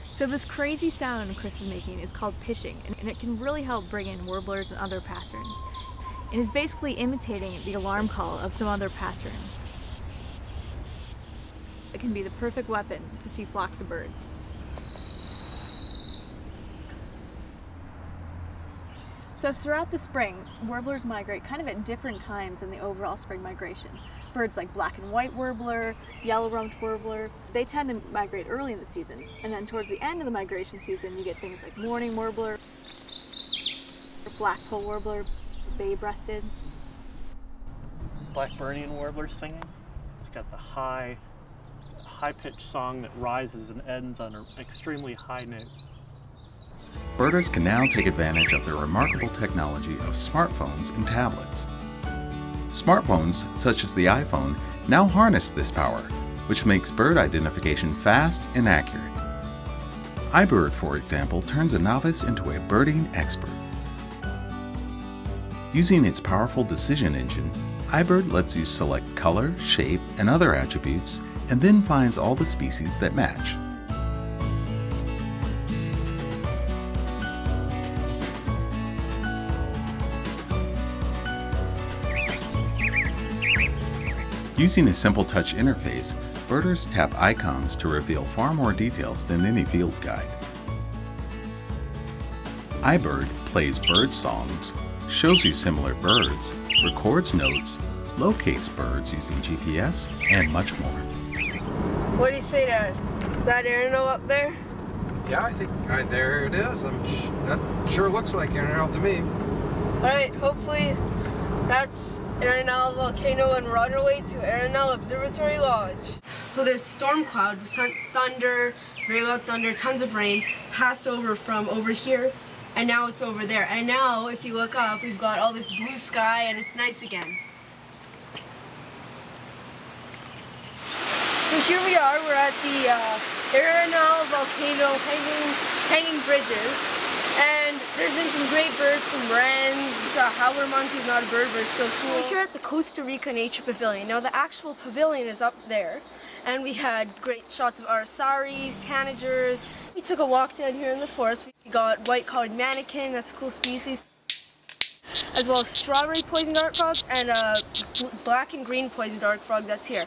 So this crazy sound Chris is making is called pitching, and it can really help bring in warblers and other passerines. It is basically imitating the alarm call of some other passerines. It can be the perfect weapon to see flocks of birds. So throughout the spring, warblers migrate kind of at different times in the overall spring migration. Birds like black and white warbler, yellow-rumped warbler, they tend to migrate early in the season. And then towards the end of the migration season, you get things like mourning warbler, blackpoll warbler, bay-breasted. Blackburnian warbler singing. It's got the high-pitched song that rises and ends on an extremely high note. Birders can now take advantage of the remarkable technology of smartphones and tablets. Smartphones, such as the iPhone, now harness this power, which makes bird identification fast and accurate. iBird, for example, turns a novice into a birding expert. Using its powerful decision engine, iBird lets you select color, shape, and other attributes, and then finds all the species that match. Using a simple touch interface, birders tap icons to reveal far more details than any field guide. iBird plays bird songs, shows you similar birds, records notes, locates birds using GPS, and much more. What do you say, Dad? That Arenal up there? Yeah, I think there it is. That sure looks like Arenal to me. Alright, hopefully that's Arenal volcano and we're on our way to Arenal Observatory Lodge. So there's storm cloud with thunder, very loud thunder, tons of rain, passed over from over here, and now it's over there. And now, if you look up, we've got all this blue sky and it's nice again. So here we are, we're at the Arenal volcano hanging bridges. And there's been some great birds, some wrens, it's a howler monkey, not a bird, but it's so cool. We're here at the Costa Rica Nature Pavilion. Now the actual pavilion is up there, and we had great shots of arasaris, tanagers. We took a walk down here in the forest. We got white-collared manakin, that's a cool species, as well as strawberry poison dart frog and a black and green poison dart frog that's here.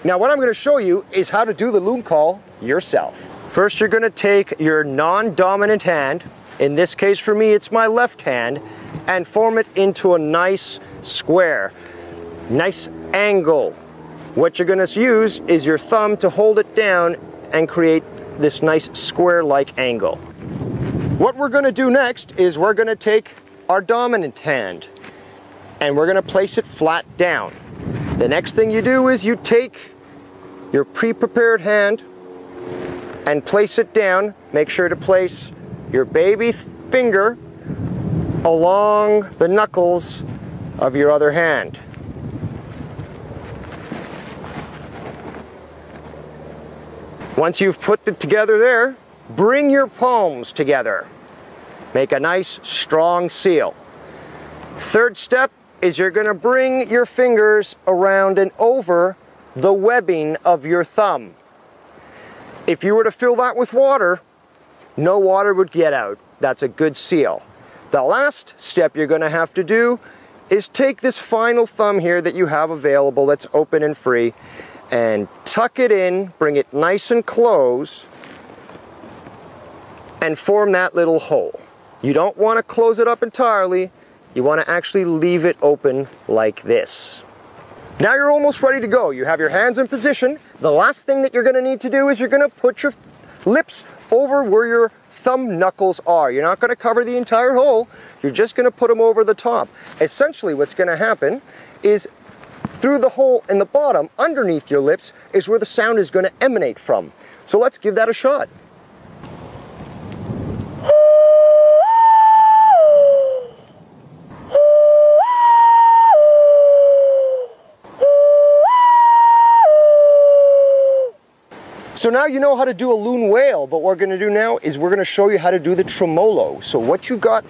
Now what I'm going to show you is how to do the loon call yourself. First you're going to take your non-dominant hand, in this case for me it's my left hand, and form it into a nice square, nice angle. What you're going to use is your thumb to hold it down and create this nice square-like angle. What we're going to do next is we're going to take our dominant hand and we're going to place it flat down. The next thing you do is you take your pre-prepared hand and place it down. Make sure to place your baby finger along the knuckles of your other hand. Once you've put it together there, bring your palms together. Make a nice strong seal. Third step is you're going to bring your fingers around and over the webbing of your thumb. If you were to fill that with water, no water would get out. That's a good seal. The last step you're going to have to do is take this final thumb here that you have available that's open and free and tuck it in, bring it nice and close, and form that little hole. You don't want to close it up entirely. You want to actually leave it open like this. Now you're almost ready to go. You have your hands in position. The last thing that you're going to need to do is you're going to put your lips over where your thumb knuckles are. You're not going to cover the entire hole. You're just going to put them over the top. Essentially what's going to happen is through the hole in the bottom, underneath your lips, is where the sound is going to emanate from. So let's give that a shot. So now you know how to do a loon wail, but what we're going to do now is we're going to show you how to do the tremolo. So what you've got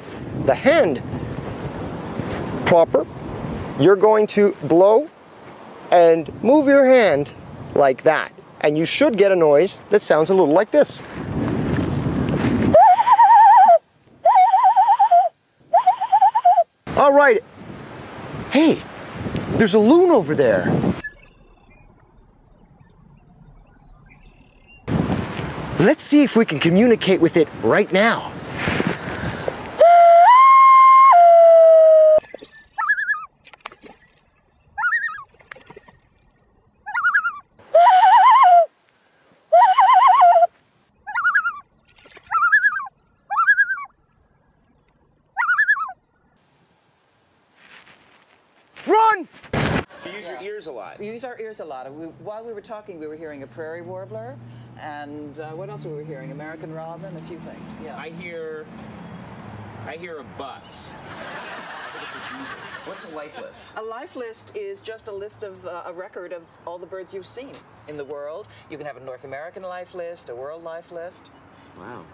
the hand proper, you're going to blow and move your hand like that. And you should get a noise that sounds a little like this. All right. Hey, there's a loon over there. Let's see if we can communicate with it right now. Run! You use your ears a lot. We use our ears a lot. While we were talking, we were hearing a prairie warbler, and what else were we hearing? American robin, a few things. Yeah. I hear a bus. What's a life list? A life list is just a list of a record of all the birds you've seen in the world. You can have a North American life list, a world life list. Wow.